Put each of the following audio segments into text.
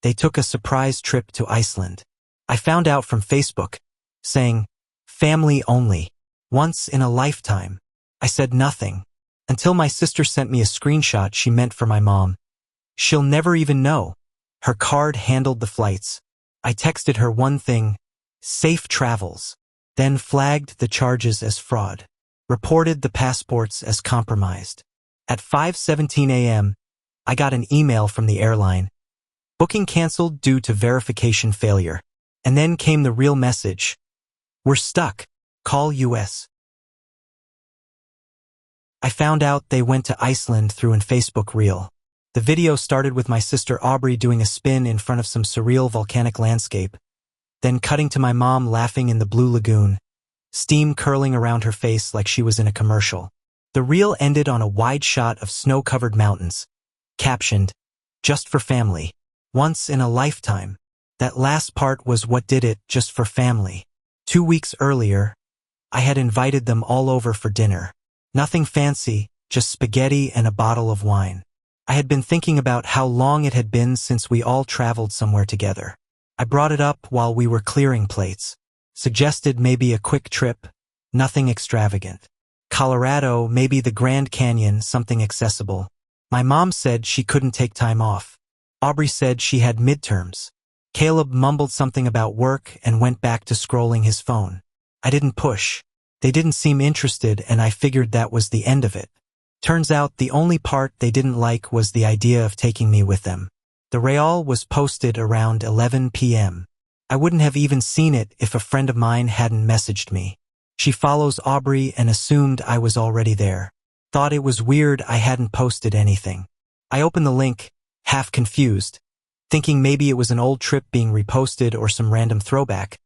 They took a surprise trip to Iceland. I found out from Facebook, saying, family only, once in a lifetime. I said nothing, until my sister sent me a screenshot she meant for my mom. She'll never even know. Her card handled the flights. I texted her one thing, safe travels, then flagged the charges as fraud, reported the passports as compromised. At 5:17 a.m., I got an email from the airline. Booking canceled due to verification failure. And then came the real message. We're stuck. Call US. I found out they went to Iceland through an Facebook reel. The video started with my sister Aubrey doing a spin in front of some surreal volcanic landscape, then cutting to my mom laughing in the blue lagoon, steam curling around her face like she was in a commercial. The reel ended on a wide shot of snow-covered mountains, captioned, just for family, once in a lifetime. That last part was what did it, just for family. 2 weeks earlier, I had invited them all over for dinner. Nothing fancy, just spaghetti and a bottle of wine. I had been thinking about how long it had been since we all traveled somewhere together. I brought it up while we were clearing plates. Suggested maybe a quick trip, nothing extravagant. Colorado, maybe the Grand Canyon, something accessible. My mom said she couldn't take time off. Aubrey said she had midterms. Caleb mumbled something about work and went back to scrolling his phone. I didn't push. They didn't seem interested, and I figured that was the end of it. Turns out the only part they didn't like was the idea of taking me with them. The reel was posted around 11 p.m. I wouldn't have even seen it if a friend of mine hadn't messaged me. She follows Aubrey and assumed I was already there. Thought it was weird I hadn't posted anything. I opened the link, half confused, thinking maybe it was an old trip being reposted or some random throwback.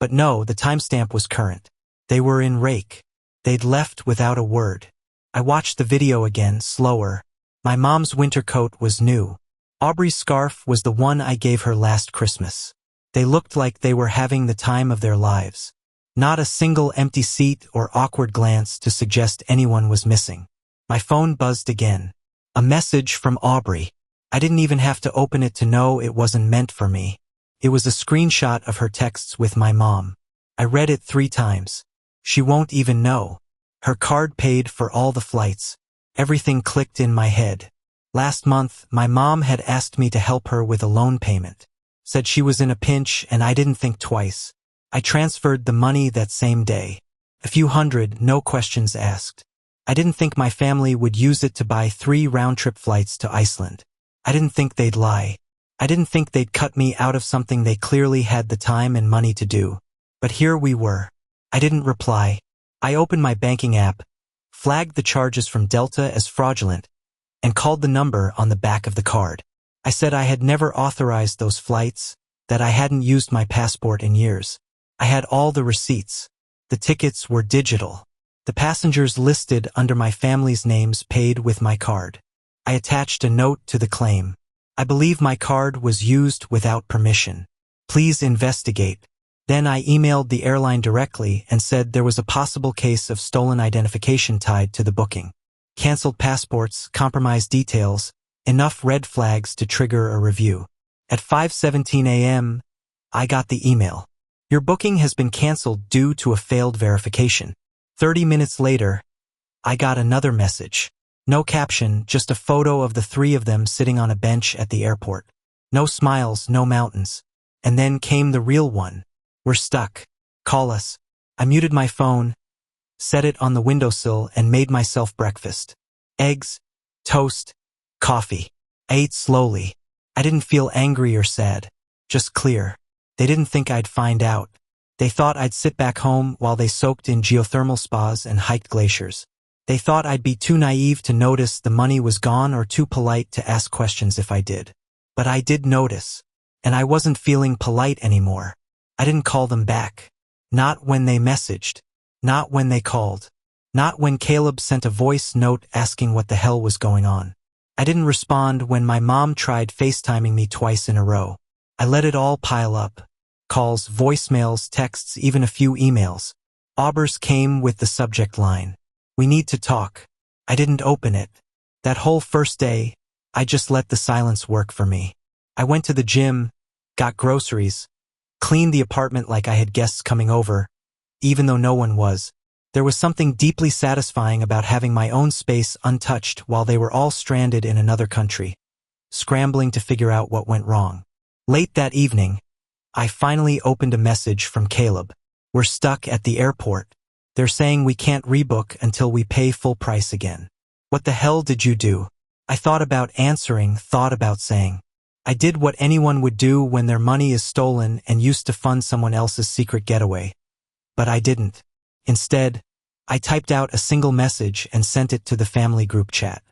But no, the timestamp was current. They were in Reykjavik. They'd left without a word. I watched the video again, slower. My mom's winter coat was new. Aubrey's scarf was the one I gave her last Christmas. They looked like they were having the time of their lives. Not a single empty seat or awkward glance to suggest anyone was missing. My phone buzzed again. A message from Aubrey. I didn't even have to open it to know it wasn't meant for me. It was a screenshot of her texts with my mom. I read it 3 times. She won't even know. Her card paid for all the flights. Everything clicked in my head. Last month, my mom had asked me to help her with a loan payment. Said she was in a pinch and I didn't think twice. I transferred the money that same day. A few hundred, no questions asked. I didn't think my family would use it to buy 3 round-trip flights to Iceland. I didn't think they'd lie. I didn't think they'd cut me out of something they clearly had the time and money to do. But here we were. I didn't reply. I opened my banking app, flagged the charges from Delta as fraudulent, and called the number on the back of the card. I said I had never authorized those flights, that I hadn't used my passport in years. I had all the receipts. The tickets were digital. The passengers listed under my family's names paid with my card. I attached a note to the claim. I believe my card was used without permission. Please investigate. Then I emailed the airline directly and said there was a possible case of stolen identification tied to the booking. Canceled passports, compromised details, enough red flags to trigger a review. At 5:17 a.m., I got the email. Your booking has been canceled due to a failed verification. 30 minutes later, I got another message. No caption, just a photo of the 3 of them sitting on a bench at the airport. No smiles, no mountains. And then came the real one. We're stuck. Call us. I muted my phone, set it on the windowsill, and made myself breakfast. Eggs, toast, coffee. I ate slowly. I didn't feel angry or sad, just clear. They didn't think I'd find out. They thought I'd sit back home while they soaked in geothermal spas and hiked glaciers. They thought I'd be too naive to notice the money was gone or too polite to ask questions if I did. But I did notice, and I wasn't feeling polite anymore. I didn't call them back. Not when they messaged. Not when they called. Not when Caleb sent a voice note asking what the hell was going on. I didn't respond when my mom tried FaceTiming me twice in a row. I let it all pile up. Calls, voicemails, texts, even a few emails. Aubrey's came with the subject line. We need to talk. I didn't open it. That whole first day, I just let the silence work for me. I went to the gym, got groceries, cleaned the apartment like I had guests coming over, even though no one was. There was something deeply satisfying about having my own space untouched while they were all stranded in another country, scrambling to figure out what went wrong. Late that evening, I finally opened a message from Caleb. We're stuck at the airport. They're saying we can't rebook until we pay full price again. What the hell did you do? I thought about answering, thought about saying. I did what anyone would do when their money is stolen and used to fund someone else's secret getaway. But I didn't. Instead, I typed out a single message and sent it to the family group chat.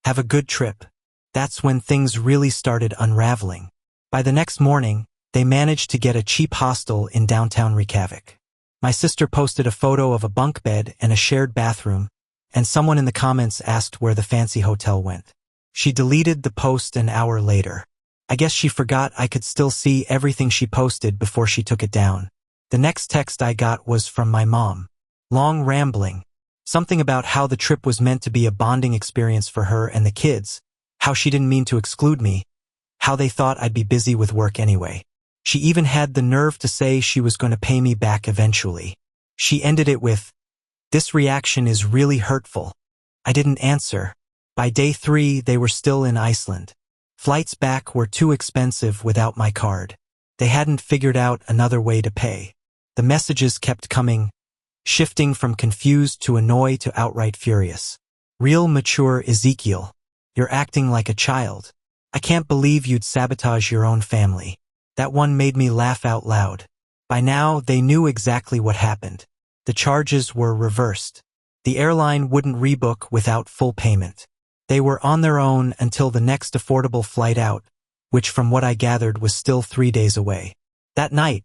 Have a good trip. That's when things really started unraveling. By the next morning, they managed to get a cheap hostel in downtown Reykjavik. My sister posted a photo of a bunk bed and a shared bathroom, and someone in the comments asked where the fancy hotel went. She deleted the post an hour later. I guess she forgot I could still see everything she posted before she took it down. The next text I got was from my mom. Long rambling. Something about how the trip was meant to be a bonding experience for her and the kids, how she didn't mean to exclude me, how they thought I'd be busy with work anyway. She even had the nerve to say she was going to pay me back eventually. She ended it with, "This reaction is really hurtful." I didn't answer. By day 3, they were still in Iceland. Flights back were too expensive without my card. They hadn't figured out another way to pay. The messages kept coming, shifting from confused to annoyed to outright furious. Real mature Ezekiel. You're acting like a child. I can't believe you'd sabotage your own family. That one made me laugh out loud. By now, they knew exactly what happened. The charges were reversed. The airline wouldn't rebook without full payment. They were on their own until the next affordable flight out, which from what I gathered was still 3 days away. That night,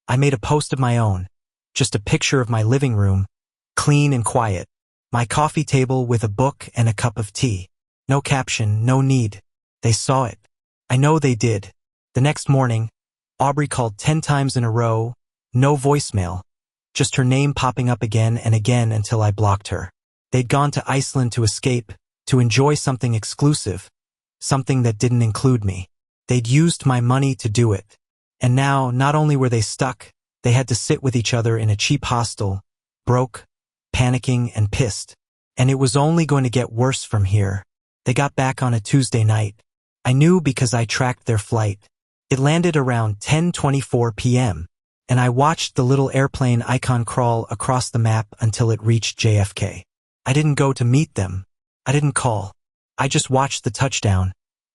I made a post of my own, just a picture of my living room, clean and quiet, my coffee table with a book and a cup of tea. No caption, no need. They saw it. I know they did. The next morning, Aubrey called 10 times in a row, no voicemail, just her name popping up again and again until I blocked her. They'd gone to Iceland to escape, to enjoy something exclusive, something that didn't include me. They'd used my money to do it. And now, not only were they stuck, they had to sit with each other in a cheap hostel, broke, panicking, and pissed. And it was only going to get worse from here. They got back on a Tuesday night. I knew because I tracked their flight. It landed around 10:24 p.m., and I watched the little airplane icon crawl across the map until it reached JFK. I didn't go to meet them. I didn't call. I just watched the touchdown,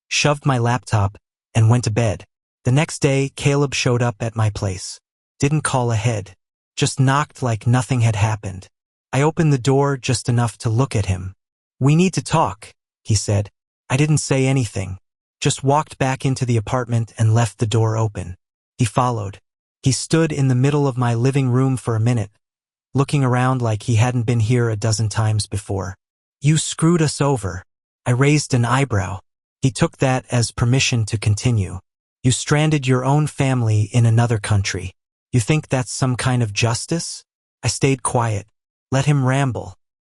shoved my laptop, and went to bed. The next day, Caleb showed up at my place. Didn't call ahead. Just knocked like nothing had happened. I opened the door just enough to look at him. "We need to talk," he said. I didn't say anything. Just walked back into the apartment and left the door open. He followed. He stood in the middle of my living room for a minute, looking around like he hadn't been here a dozen times before. "You screwed us over." I raised an eyebrow. He took that as permission to continue. "You stranded your own family in another country. You think that's some kind of justice?" I stayed quiet. Let him ramble.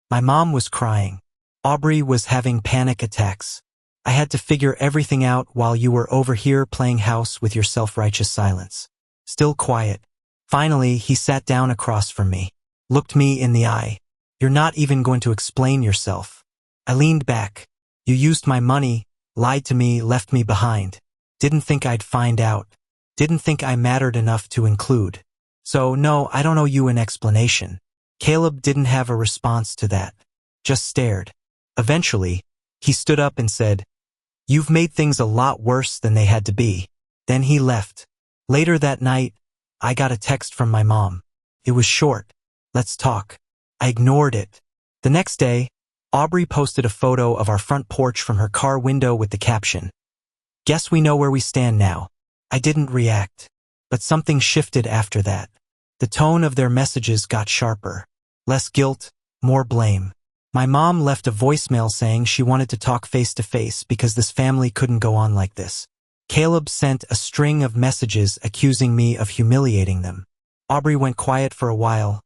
My mom was crying. Aubrey was having panic attacks. I had to figure everything out while you were over here playing house with your self-righteous silence. Still quiet. Finally, he sat down across from me, looked me in the eye. "You're not even going to explain yourself." I leaned back. "You used my money, lied to me, left me behind. Didn't think I'd find out. Didn't think I mattered enough to include. So no, I don't owe you an explanation." Caleb didn't have a response to that. Just stared. Eventually, he stood up and said, "You've made things a lot worse than they had to be." Then he left. Later that night, I got a text from my mom. It was short. "Let's talk." I ignored it. The next day, Aubrey posted a photo of our front porch from her car window with the caption, "Guess we know where we stand now." I didn't react. But something shifted after that. The tone of their messages got sharper. Less guilt, more blame. My mom left a voicemail saying she wanted to talk face to face because this family couldn't go on like this. Caleb sent a string of messages accusing me of humiliating them. Aubrey went quiet for a while,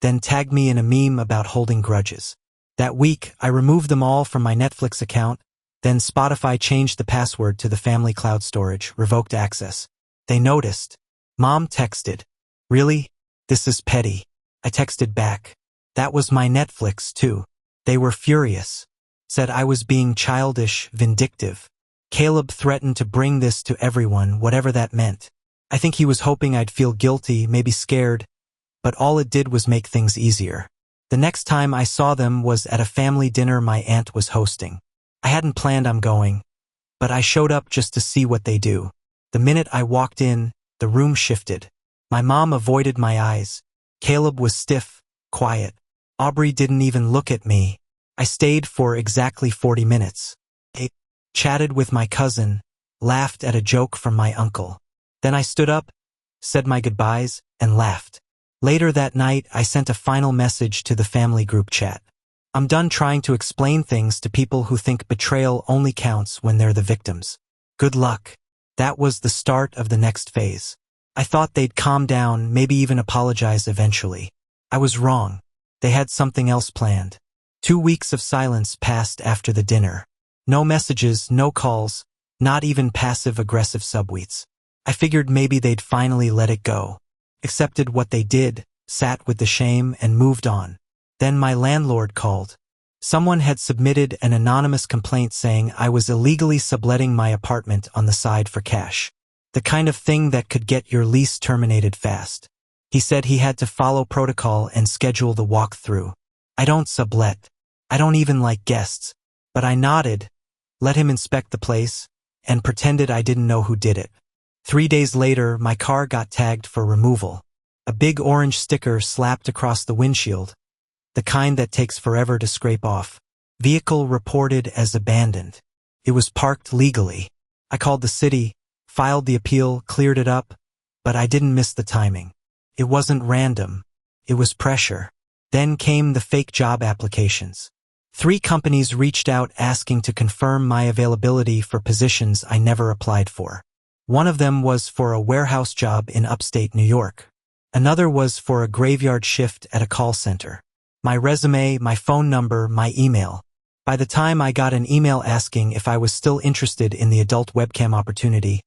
then tagged me in a meme about holding grudges. That week, I removed them all from my Netflix account, Then Spotify changed the password to the family cloud storage, revoked access. They noticed. Mom texted, "Really? This is petty." I texted back, "That was my Netflix too." They were furious. Said I was being childish, vindictive. Caleb threatened to bring this to everyone, whatever that meant. I think he was hoping I'd feel guilty, maybe scared, but all it did was make things easier. The next time I saw them was at a family dinner my aunt was hosting. I hadn't planned on going, but I showed up just to see what they do. The minute I walked in, the room shifted. My mom avoided my eyes. Caleb was stiff, quiet. Aubrey didn't even look at me. I stayed for exactly 40 minutes. I chatted with my cousin, laughed at a joke from my uncle. Then I stood up, said my goodbyes, and left. Later that night, I sent a final message to the family group chat. I'm done trying to explain things to people who think betrayal only counts when they're the victims. Good luck. That was the start of the next phase. I thought they'd calm down, maybe even apologize eventually. I was wrong. They had something else planned. 2 weeks of silence passed after the dinner. No messages, no calls, not even passive-aggressive subtweets. I figured maybe they'd finally let it go. Accepted what they did, sat with the shame, and moved on. Then my landlord called. Someone had submitted an anonymous complaint saying I was illegally subletting my apartment on the side for cash. The kind of thing that could get your lease terminated fast. He said he had to follow protocol and schedule the walkthrough. I don't sublet. I don't even like guests. But I nodded, let him inspect the place, and pretended I didn't know who did it. 3 days later, my car got tagged for removal. A big orange sticker slapped across the windshield, the kind that takes forever to scrape off. Vehicle reported as abandoned. It was parked legally. I called the city, filed the appeal, cleared it up, but I didn't miss the timing. It wasn't random. It was pressure. Then came the fake job applications. 3 companies reached out asking to confirm my availability for positions I never applied for. One of them was for a warehouse job in upstate New York. Another was for a graveyard shift at a call center. My resume, my phone number, my email. By the time I got an email asking if I was still interested in the adult webcam opportunity,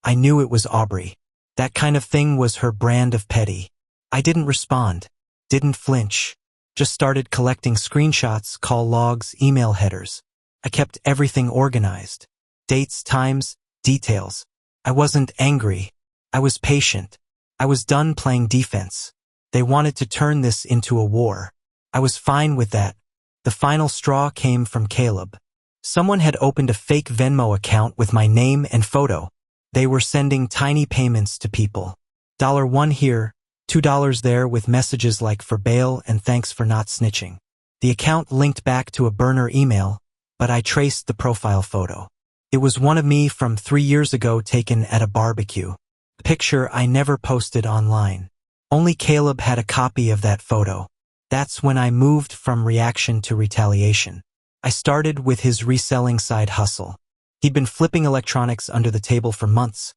I knew it was Aubrey. That kind of thing was her brand of petty. I didn't respond, didn't flinch, just started collecting screenshots, call logs, email headers. I kept everything organized. Dates, times, details. I wasn't angry. I was patient. I was done playing defense. They wanted to turn this into a war. I was fine with that. The final straw came from Caleb. Someone had opened a fake Venmo account with my name and photo. They were sending tiny payments to people. $1 here, $2 there, with messages like "for bail" and "thanks for not snitching." The account linked back to a burner email, but I traced the profile photo. It was one of me from 3 years ago taken at a barbecue. A picture I never posted online. Only Caleb had a copy of that photo. That's when I moved from reaction to retaliation. I started with his reselling side hustle. He'd been flipping electronics under the table for months,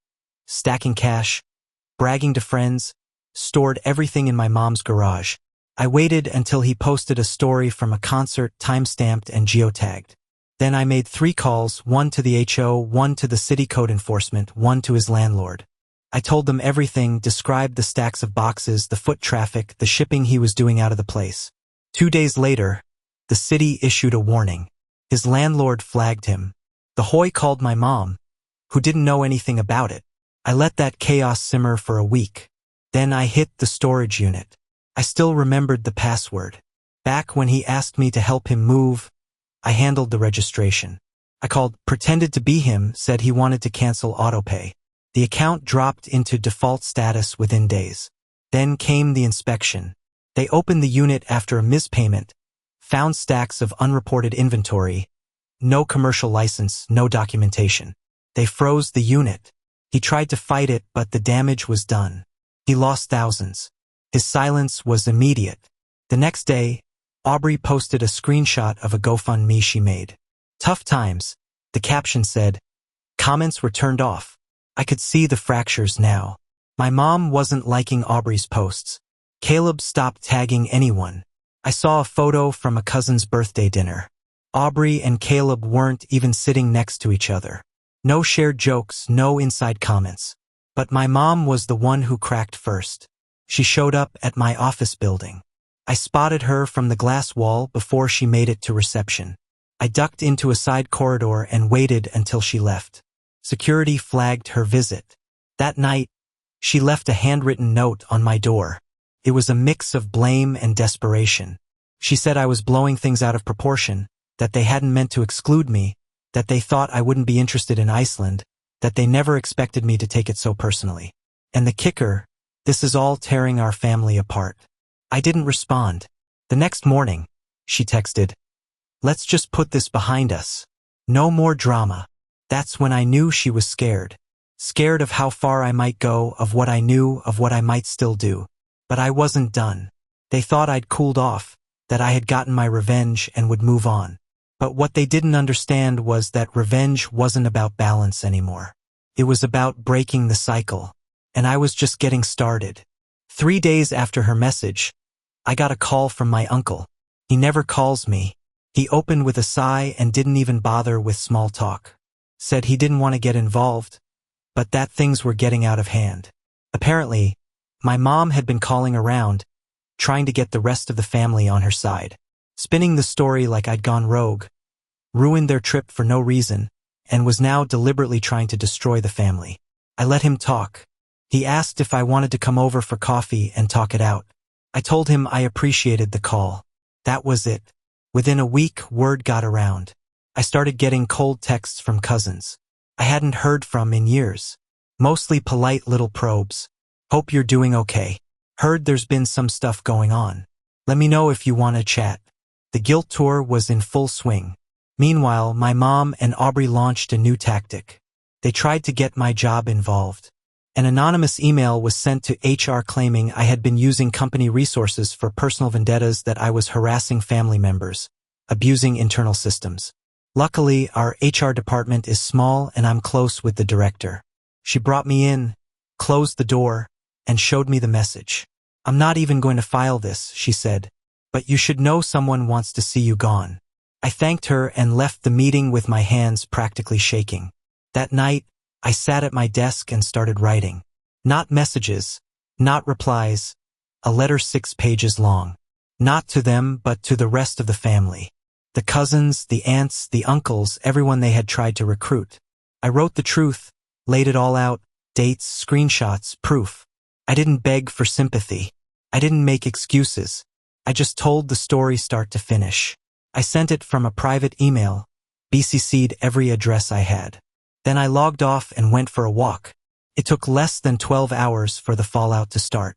stacking cash, bragging to friends, stored everything in my mom's garage. I waited until he posted a story from a concert, time-stamped and geotagged. Then I made 3 calls, one to the HO, one to the city code enforcement, one to his landlord. I told them everything, described the stacks of boxes, the foot traffic, the shipping he was doing out of the place. 2 days later, the city issued a warning. His landlord flagged him. The Hoy called my mom, who didn't know anything about it. I let that chaos simmer for a week. Then I hit the storage unit. I still remembered the password. Back when he asked me to help him move, I handled the registration. I called, pretended to be him, said he wanted to cancel autopay. The account dropped into default status within days. Then came the inspection. They opened the unit after a mispayment, found stacks of unreported inventory, no commercial license, no documentation. They froze the unit. He tried to fight it, but the damage was done. He lost thousands. His silence was immediate. The next day, Aubrey posted a screenshot of a GoFundMe she made. Tough times, the caption said. Comments were turned off. I could see the fractures now. My mom wasn't liking Aubrey's posts. Caleb stopped tagging anyone. I saw a photo from a cousin's birthday dinner. Aubrey and Caleb weren't even sitting next to each other. No shared jokes, no inside comments. But my mom was the one who cracked first. She showed up at my office building. I spotted her from the glass wall before she made it to reception. I ducked into a side corridor and waited until she left. Security flagged her visit. That night, she left a handwritten note on my door. It was a mix of blame and desperation. She said I was blowing things out of proportion, that they hadn't meant to exclude me, that they thought I wouldn't be interested in Iceland, that they never expected me to take it so personally. And the kicker, this is all tearing our family apart. I didn't respond. The next morning, she texted, "Let's just put this behind us. No more drama." That's when I knew she was scared. Scared of how far I might go, of what I knew, of what I might still do. But I wasn't done. They thought I'd cooled off, that I had gotten my revenge and would move on. But what they didn't understand was that revenge wasn't about balance anymore. It was about breaking the cycle. And I was just getting started. 3 days after her message, I got a call from my uncle. He never calls me. He opened with a sigh and didn't even bother with small talk. Said he didn't want to get involved, but that things were getting out of hand. Apparently, my mom had been calling around, trying to get the rest of the family on her side, spinning the story like I'd gone rogue, ruined their trip for no reason, and was now deliberately trying to destroy the family. I let him talk. He asked if I wanted to come over for coffee and talk it out. I told him I appreciated the call. That was it. Within a week, word got around. I started getting cold texts from cousins I hadn't heard from in years. Mostly polite little probes. "Hope you're doing okay. Heard there's been some stuff going on. Let me know if you want to chat." The guilt tour was in full swing. Meanwhile, my mom and Aubrey launched a new tactic. They tried to get my job involved. An anonymous email was sent to HR claiming I had been using company resources for personal vendettas, that I was harassing family members, abusing internal systems. Luckily, our HR department is small and I'm close with the director. She brought me in, closed the door, and showed me the message. "I'm not even going to file this," she said, "but you should know someone wants to see you gone." I thanked her and left the meeting with my hands practically shaking. That night, I sat at my desk and started writing. Not messages, not replies, a letter 6 pages long. Not to them, but to the rest of the family. The cousins, the aunts, the uncles, everyone they had tried to recruit. I wrote the truth, laid it all out, dates, screenshots, proof. I didn't beg for sympathy. I didn't make excuses. I just told the story start to finish. I sent it from a private email, BCC'd every address I had. Then I logged off and went for a walk. It took less than 12 hours for the fallout to start.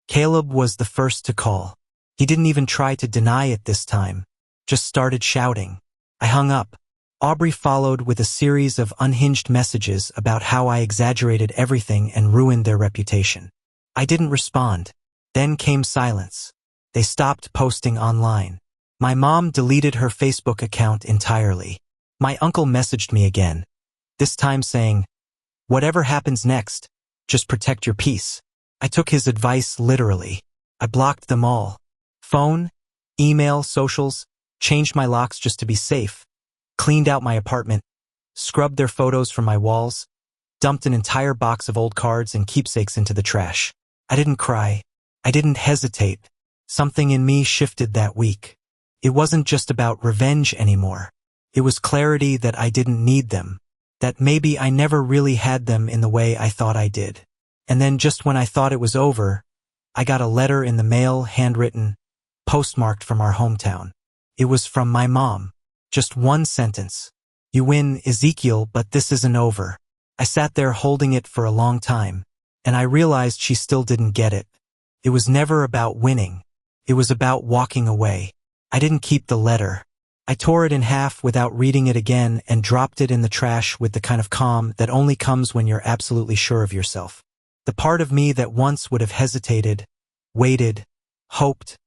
Caleb was the first to call. He didn't even try to deny it this time, just started shouting. I hung up. Aubrey followed with a series of unhinged messages about how I exaggerated everything and ruined their reputation. I didn't respond. Then came silence. They stopped posting online. My mom deleted her Facebook account entirely. My uncle messaged me again, this time saying, "Whatever happens next, just protect your peace." I took his advice literally. I blocked them all. Phone, email, socials, changed my locks just to be safe, cleaned out my apartment, scrubbed their photos from my walls, dumped an entire box of old cards and keepsakes into the trash. I didn't cry. I didn't hesitate. Something in me shifted that week. It wasn't just about revenge anymore. It was clarity that I didn't need them, that maybe I never really had them in the way I thought I did. And then just when I thought it was over, I got a letter in the mail, handwritten, postmarked from our hometown. It was from my mom. Just one sentence. "You win, Ezekiel, but this isn't over." I sat there holding it for a long time, and I realized she still didn't get it. It was never about winning. It was about walking away. I didn't keep the letter. I tore it in half without reading it again and dropped it in the trash with the kind of calm that only comes when you're absolutely sure of yourself. The part of me that once would have hesitated, waited, hoped,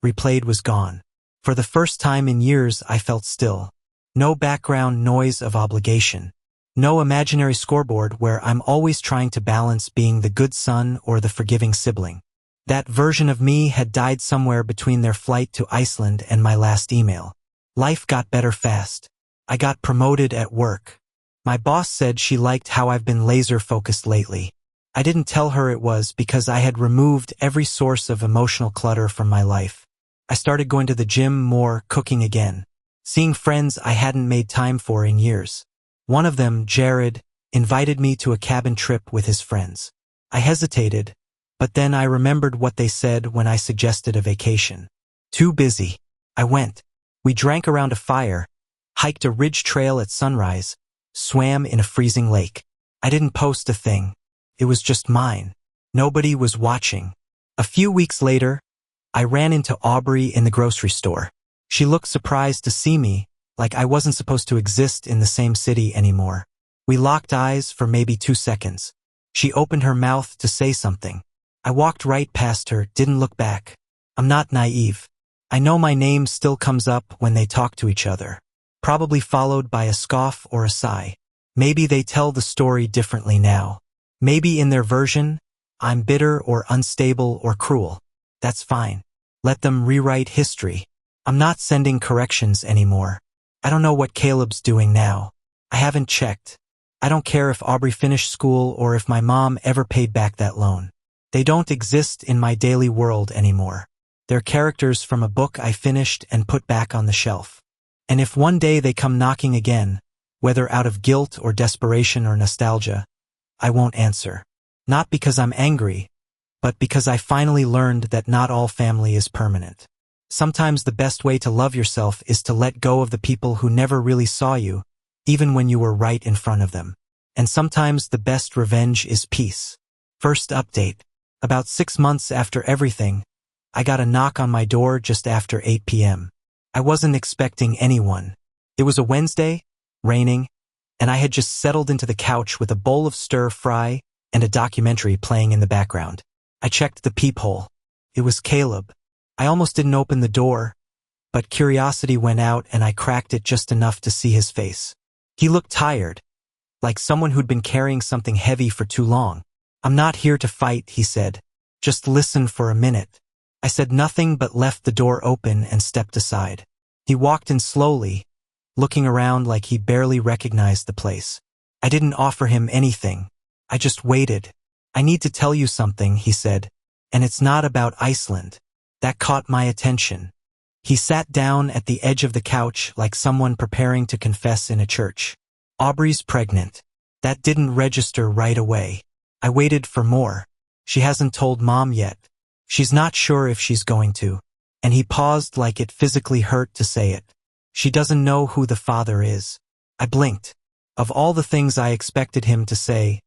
replayed was gone. For the first time in years, I felt still. No background noise of obligation. No imaginary scoreboard where I'm always trying to balance being the good son or the forgiving sibling. That version of me had died somewhere between their flight to Iceland and my last email. Life got better fast. I got promoted at work. My boss said she liked how I've been laser-focused lately. I didn't tell her it was because I had removed every source of emotional clutter from my life. I started going to the gym more, cooking again, seeing friends I hadn't made time for in years. One of them, Jared, invited me to a cabin trip with his friends. I hesitated, but then I remembered what they said when I suggested a vacation. Too busy. I went. We drank around a fire, hiked a ridge trail at sunrise, swam in a freezing lake. I didn't post a thing. It was just mine. Nobody was watching. A few weeks later, I ran into Aubrey in the grocery store. She looked surprised to see me, like I wasn't supposed to exist in the same city anymore. We locked eyes for maybe 2 seconds. She opened her mouth to say something. I walked right past her, didn't look back. I'm not naive. I know my name still comes up when they talk to each other, probably followed by a scoff or a sigh. Maybe they tell the story differently now. Maybe in their version, I'm bitter or unstable or cruel. That's fine. Let them rewrite history. I'm not sending corrections anymore. I don't know what Caleb's doing now. I haven't checked. I don't care if Aubrey finished school or if my mom ever paid back that loan. They don't exist in my daily world anymore. They're characters from a book I finished and put back on the shelf. And if one day they come knocking again, whether out of guilt or desperation or nostalgia, I won't answer. Not because I'm angry, but because I finally learned that not all family is permanent. Sometimes the best way to love yourself is to let go of the people who never really saw you, even when you were right in front of them. And sometimes the best revenge is peace. First update. About 6 months after everything, I got a knock on my door just after 8 p.m. I wasn't expecting anyone. It was a Wednesday, raining, and I had just settled into the couch with a bowl of stir-fry and a documentary playing in the background. I checked the peephole. It was Caleb. I almost didn't open the door, but curiosity went out and I cracked it just enough to see his face. He looked tired, like someone who'd been carrying something heavy for too long. I'm not here to fight, he said. Just listen for a minute. I said nothing but left the door open and stepped aside. He walked in slowly, looking around like he barely recognized the place. I didn't offer him anything. I just waited. I need to tell you something, he said, and it's not about Iceland. That caught my attention. He sat down at the edge of the couch like someone preparing to confess in a church. Aubrey's pregnant. That didn't register right away. I waited for more. She hasn't told Mom yet. She's not sure if she's going to. And he paused like it physically hurt to say it. She doesn't know who the father is. I blinked. Of all the things I expected him to say,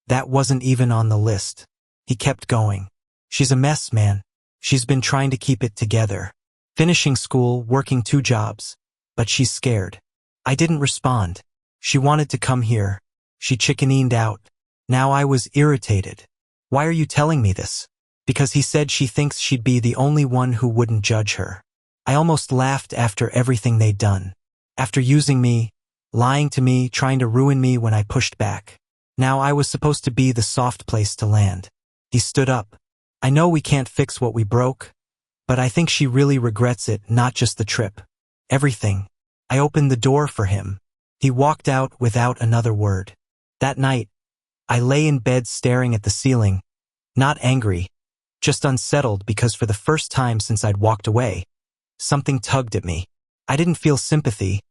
that wasn't even on the list. He kept going. She's a mess, man. She's been trying to keep it together. Finishing school, working 2 jobs. But she's scared. I didn't respond. She wanted to come here. She chickened out. Now I was irritated. Why are you telling me this? Because he said she thinks she'd be the only one who wouldn't judge her. I almost laughed after everything they'd done. After using me, lying to me, trying to ruin me when I pushed back. Now I was supposed to be the soft place to land. He stood up. I know we can't fix what we broke, but I think she really regrets it, not just the trip. Everything. I opened the door for him. He walked out without another word. That night, I lay in bed staring at the ceiling, not angry, just unsettled because for the first time since I'd walked away, something tugged at me. I didn't feel sympathy,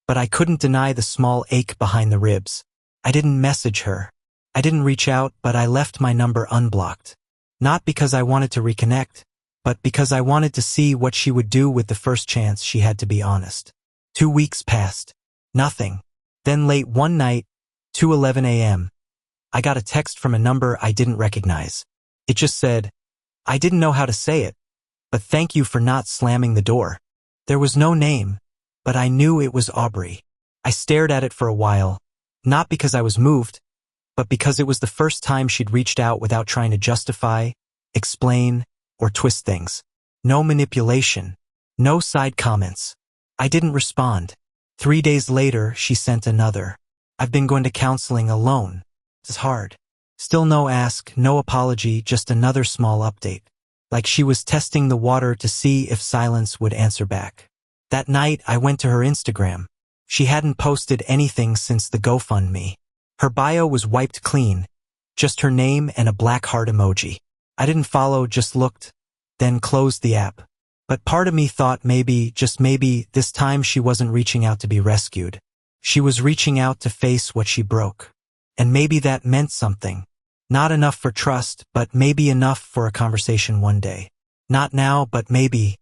but I couldn't deny the small ache behind the ribs. I didn't message her. I didn't reach out, but I left my number unblocked. Not because I wanted to reconnect, but because I wanted to see what she would do with the first chance she had to be honest. 2 weeks passed. Nothing. Then late one night, 2:11 a.m., I got a text from a number I didn't recognize. It just said, I didn't know how to say it, but thank you for not slamming the door. There was no name, but I knew it was Aubrey. I stared at it for a while, not because I was moved, but because it was the first time she'd reached out without trying to justify, explain, or twist things. No manipulation. No side comments. I didn't respond. 3 days later, she sent another. I've been going to counseling alone. It's hard. Still no ask, no apology, just another small update. Like she was testing the water to see if silence would answer back. That night, I went to her Instagram. She hadn't posted anything since the GoFundMe. Her bio was wiped clean, just her name and a black heart emoji. I didn't follow, just looked, then closed the app. But part of me thought maybe, just maybe, this time she wasn't reaching out to be rescued. She was reaching out to face what she broke. And maybe that meant something. Not enough for trust, but maybe enough for a conversation one day. Not now, but maybe.